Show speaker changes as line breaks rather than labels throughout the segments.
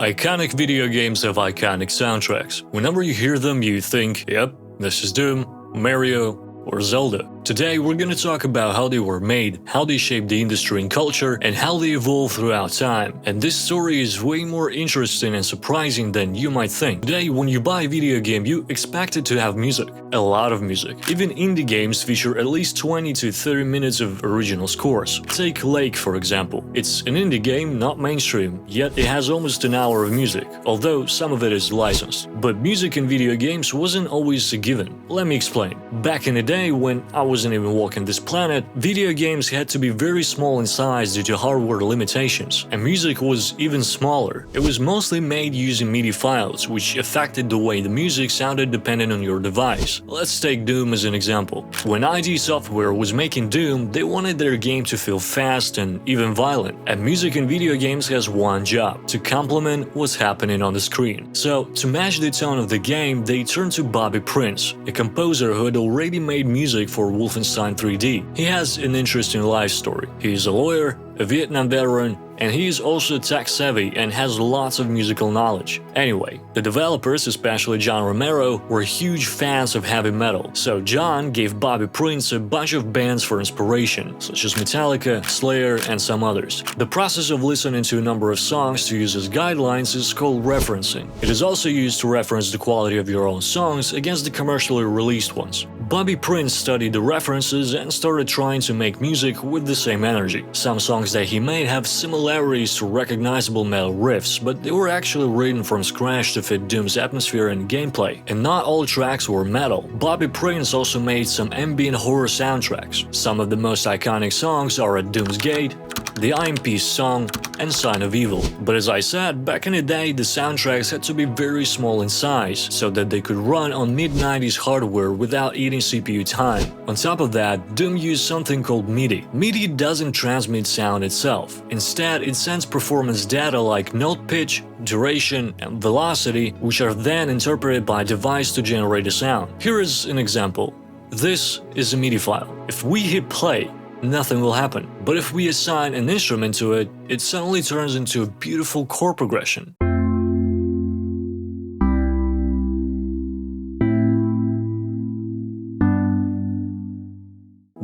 Iconic video games have iconic soundtracks. Whenever you hear them, you think, yep, this is Doom, Mario, or Zelda. Today we're gonna talk about how they were made, how they shaped the industry and culture, and how they evolved throughout time. And this story is way more interesting and surprising than you might think. Today, when you buy a video game, you expect it to have music. A lot of music. Even indie games feature at least 20 to 30 minutes of original scores. Take Lake, for example. It's an indie game, not mainstream, yet it has almost an hour of music, although some of it is licensed. But music in video games wasn't always a given. Let me explain. Back in the day, when I wasn't even walking this planet, video games had to be very small in size due to hardware limitations, and music was even smaller. It was mostly made using MIDI files, which affected the way the music sounded depending on your device. Let's take Doom as an example. When ID Software was making Doom, they wanted their game to feel fast and even violent, and music in video games has one job: to complement what's happening on the screen. So, to match the tone of the game, they turned to Bobby Prince, a composer who had already made music for Wolfenstein 3D. He has an interesting life story. He is a lawyer, a Vietnam veteran, and he is also tech-savvy and has lots of musical knowledge. Anyway, the developers, especially John Romero, were huge fans of heavy metal, so John gave Bobby Prince a bunch of bands for inspiration, such as Metallica, Slayer, and some others. The process of listening to a number of songs to use as guidelines is called referencing. It is also used to reference the quality of your own songs against the commercially released ones. Bobby Prince studied the references and started trying to make music with the same energy. Some songs that he made have similarities to recognizable metal riffs, but they were actually written from scratch to fit Doom's atmosphere and gameplay. And not all tracks were metal. Bobby Prince also made some ambient horror soundtracks. Some of the most iconic songs are at Doom's Gate, the I Am Peace song, and Sign of Evil. But as I said, back in the day, the soundtracks had to be very small in size, so that they could run on mid-90s hardware without eating CPU time. On top of that, Doom used something called MIDI. MIDI doesn't transmit sound itself. Instead, it sends performance data like note pitch, duration, and velocity, which are then interpreted by a device to generate a sound. Here is an example. This is a MIDI file. If we hit play, nothing will happen. But if we assign an instrument to it, it suddenly turns into a beautiful chord progression.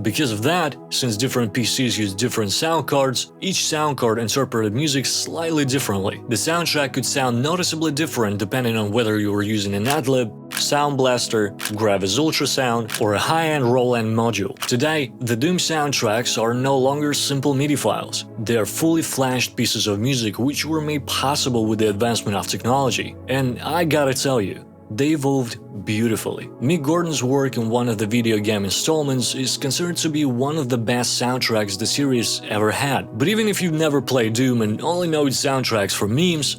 Because of that, since different PCs use different sound cards, each sound card interpreted music slightly differently. The soundtrack could sound noticeably different depending on whether you were using an Adlib, Sound Blaster, Gravis Ultrasound, or a high-end Roland module. Today, the Doom soundtracks are no longer simple MIDI files. They are fully flashed pieces of music which were made possible with the advancement of technology. And I gotta tell you, they evolved beautifully. Mick Gordon's work in one of the video game installments is considered to be one of the best soundtracks the series ever had. But even if you've never played Doom and only know its soundtracks for memes,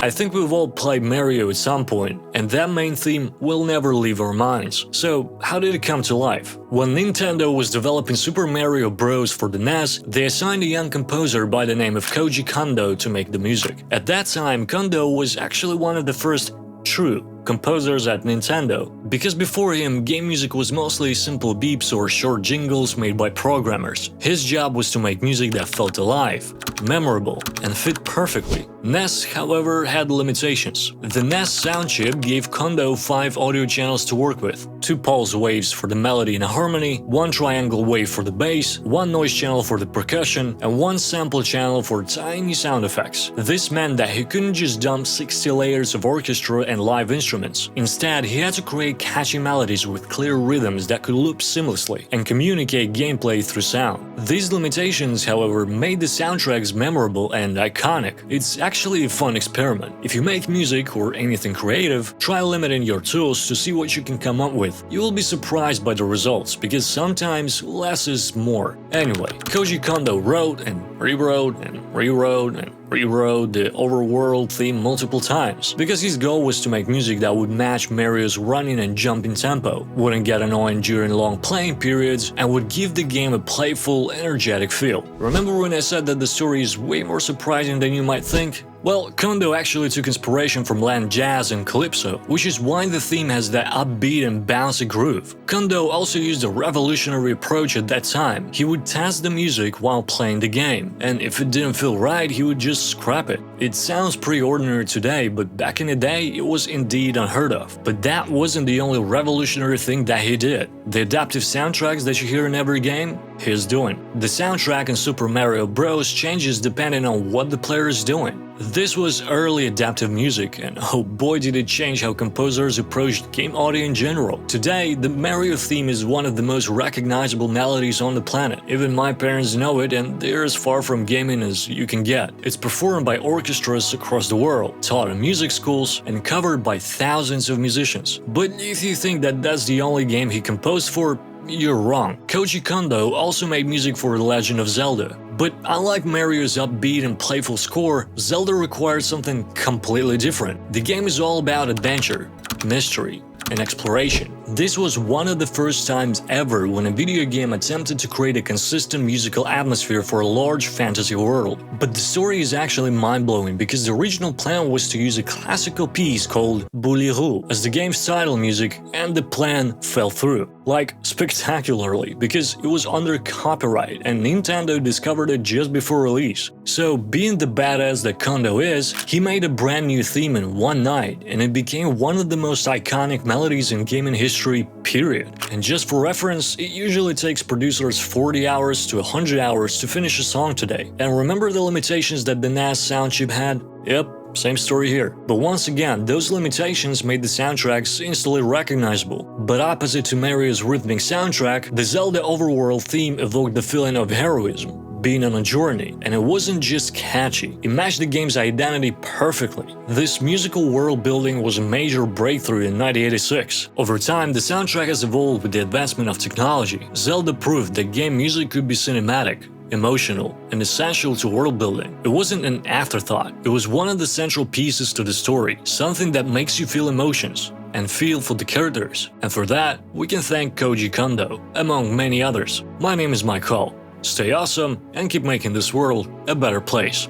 I think we've all played Mario at some point, and that main theme will never leave our minds. So, how did it come to life? When Nintendo was developing Super Mario Bros. For the NES, they assigned a young composer by the name of Koji Kondo to make the music. At that time, Kondo was actually one of the first true composers at Nintendo, because before him, game music was mostly simple beeps or short jingles made by programmers. His job was to make music that felt alive, memorable, and fit perfectly. NES, however, had limitations. The NES sound chip gave Kondo 5 audio channels to work with: 2 pulse waves for the melody and harmony, 1 triangle wave for the bass, 1 noise channel for the percussion, and 1 sample channel for tiny sound effects. This meant that he couldn't just dump 60 layers of orchestra and live instruments. Instead, he had to create catchy melodies with clear rhythms that could loop seamlessly and communicate gameplay through sound. These limitations, however, made the soundtracks memorable and iconic. It's actually a fun experiment. If you make music or anything creative, try limiting your tools to see what you can come up with. You will be surprised by the results, because sometimes less is more. Anyway, Koji Kondo wrote and rewrote and rewrote and rewrote the overworld theme multiple times, because his goal was to make music that would match Mario's running and jumping tempo, wouldn't get annoying during long playing periods, and would give the game a playful, energetic feel. Remember when I said that the story is way more surprising than you might think? Well, Kondo actually took inspiration from Latin jazz and calypso, which is why the theme has that upbeat and bouncy groove. Kondo also used a revolutionary approach at that time. He would test the music while playing the game, and if it didn't feel right, he would just scrap it. It sounds pretty ordinary today, but back in the day, it was indeed unheard of. But that wasn't the only revolutionary thing that he did. The adaptive soundtracks that you hear in every game, he's doing. The soundtrack in Super Mario Bros. Changes depending on what the player is doing. This was early adaptive music, and oh boy did it change how composers approached game audio in general. Today, the Mario theme is one of the most recognizable melodies on the planet. Even my parents know it, and they're as far from gaming as you can get. It's performed by orchestras across the world, taught in music schools, and covered by thousands of musicians. But if you think that that's the only game he composed for, you're wrong. Koji Kondo also made music for The Legend of Zelda. But unlike Mario's upbeat and playful score, Zelda requires something completely different. The game is all about adventure, mystery, and exploration. This was one of the first times ever when a video game attempted to create a consistent musical atmosphere for a large fantasy world. But the story is actually mind-blowing because the original plan was to use a classical piece called Hvll as the game's title music, and the plan fell through. Like, spectacularly, because it was under copyright and Nintendo discovered it just before release. So, being the badass that Kondo is, he made a brand new theme in one night, and it became one of the most iconic melodies in gaming history, period. And just for reference, it usually takes producers 40 hours to 100 hours to finish a song today. And remember the limitations that the NAS sound chip had? Yep. Same story here. But once again, those limitations made the soundtracks instantly recognizable. But opposite to Mario's rhythmic soundtrack, the Zelda overworld theme evoked the feeling of heroism, being on a journey, and it wasn't just catchy, it matched the game's identity perfectly. This musical world building was a major breakthrough in 1986. Over time, the soundtrack has evolved with the advancement of technology. Zelda proved that game music could be cinematic, emotional, and essential to world building. It wasn't an afterthought, it was one of the central pieces to the story, something that makes you feel emotions and feel for the characters. And for that, we can thank Koji Kondo, among many others. My name is Hvll. Stay awesome and keep making this world a better place.